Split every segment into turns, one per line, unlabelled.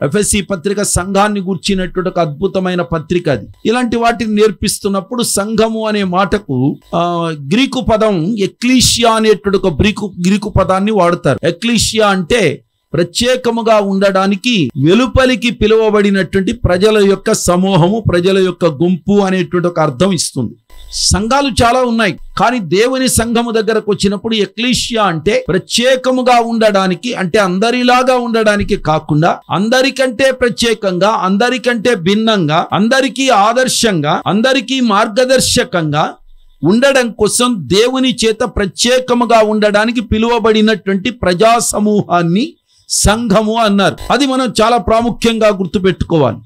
ఎఫెసీ పత్రిక సంఘాన్ని గూర్చినటువంటి ఒక అద్భుతమైన పత్రిక అది. ఇలాంటి వాటిని నేర్పిస్తున్నప్పుడు సంఘము అనే మాటకు గ్రీకు పదం ఎక్లీషియా అనేటువంటి ఒక గ్రీకు పదాన్ని వాడతారు. ఎక్లీషియా అంటే ప్రత్యేకముగా ఉండడానికి వెలుపలికి పిలువబడినటువంటి ప్రజల యొక్క సమూహము, ప్రజల యొక్క గుంపు అనేటువంటి ఒక అర్థం ఇస్తుంది. సంఘాలు చాలా ఉన్నాయి, కానీ దేవుని సంఘము దగ్గరకు వచ్చినప్పుడు ఎక్లీషియా అంటే ప్రత్యేకముగా ఉండడానికి, అంటే అందరిలాగా ఉండడానికి కాకుండా అందరికంటే ప్రత్యేకంగా, అందరికంటే భిన్నంగా, అందరికీ ఆదర్శంగా, అందరికీ మార్గదర్శకంగా ఉండడం కోసం దేవుని చేత ప్రత్యేకముగా ఉండడానికి పిలువబడినటువంటి ప్రజా సమూహాన్ని సంఘము అన్నారు. అది మనం చాలా ప్రాముఖ్యంగా గుర్తుపెట్టుకోవాలి.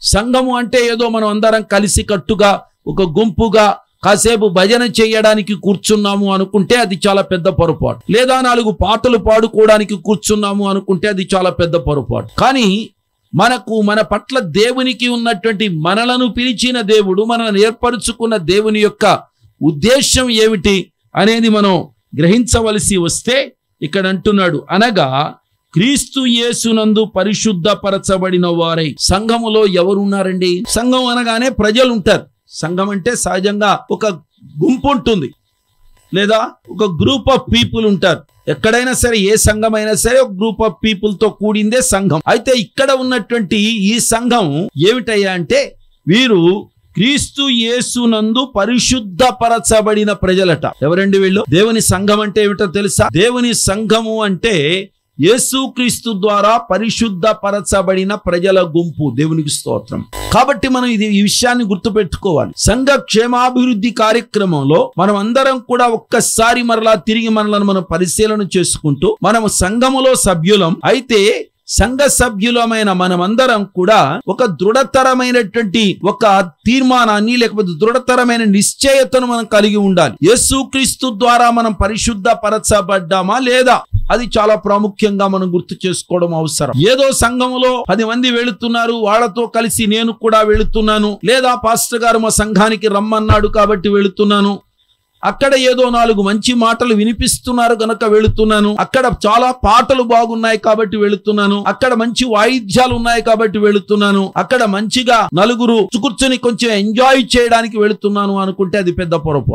సంఘము అంటే ఏదో మనం అందరం కలిసి కట్టుగా ఒక గుంపుగా కాసేపు భజన చేయడానికి కూర్చున్నాము అనుకుంటే అది చాలా పెద్ద పొరపాటు. లేదా 4 పాటలు పాడుకోవడానికి కూర్చున్నాము అనుకుంటే అది చాలా పెద్ద పొరపాటు. కానీ మన పట్ల దేవునికి ఉన్నటువంటి, మనలను పిలిచిన దేవుడు, మనల్ని ఏర్పరుచుకున్న దేవుని యొక్క ఉద్దేశం ఏమిటి అనేది మనం గ్రహించవలసి వస్తే ఇక్కడ అంటున్నాడు, అనగా క్రీస్తు యేసునందు పరిశుద్ధపరచబడిన వారై. సంఘములో ఎవరున్నారండి? సంఘం అనగానే ప్రజలు ఉంటారు. సంఘం అంటే సహజంగా ఒక గుంపు ఉంటుంది, లేదా ఒక గ్రూప్ ఆఫ్ పీపుల్ ఉంటారు. ఎక్కడైనా సరే, ఏ సంఘం అయినా సరే ఒక గ్రూప్ ఆఫ్ పీపుల్ తో కూడిందే సంఘం. అయితే ఇక్కడ ఉన్నటువంటి ఈ సంఘం ఏమిటయ్యా అంటే, వీరు క్రీస్తు యేసునందు పరిశుద్ధపరచబడిన ప్రజలట. ఎవరండి వీళ్ళు? దేవుని సంఘం అంటే ఏమిటో తెలుసా? దేవుని సంఘము అంటే యేసుక్రీస్తు ద్వారా పరిశుద్ధపరచబడిన ప్రజల గుంపు. దేవునికి స్తోత్రం. కాబట్టి మనం ఈ విషయాన్ని గుర్తుపెట్టుకోవాలి. సంఘ క్షేమాభివృద్ధి కార్యక్రమంలో మనం అందరం కూడా ఒక్కసారి మరలా తిరిగి మనలను మనం పరిశీలన చేసుకుంటూ, మనము సంఘములో సభ్యులం అయితే సంఘ సభ్యులమైన మనమందరం కూడా ఒక దృఢతరమైనటువంటి ఒక తీర్మానాన్ని, లేకపోతే దృఢతరమైన నిశ్చయతను మనం కలిగి ఉండాలి. యేసుక్రీస్తు ద్వారా మనం పరిశుద్ధపరచబడ్డామా లేదా? అది చాలా ప్రాముఖ్యంగా మనం గుర్తు చేసుకోవడం అవసరం. ఏదో సంఘములో 10 మంది వెళుతున్నారు, వాళ్ళతో కలిసి నేను కూడా వెళుతున్నాను, లేదా పాస్టర్ గారు మా సంఘానికి రమ్మన్నాడు కాబట్టి వెళుతున్నాను, అక్కడ ఏదో 4 మంచి మాటలు వినిపిస్తున్నారు గనక వెళుతున్నాను, అక్కడ చాలా పాటలు బాగున్నాయి కాబట్టి వెళుతున్నాను, అక్కడ మంచి వాయిద్యాలు ఉన్నాయి కాబట్టి వెళుతున్నాను, అక్కడ మంచిగా నలుగురు కూర్చొని కొంచెం ఎంజాయ్ చేయడానికి వెళుతున్నాను అనుకుంటే అది పెద్ద పొరపాటు.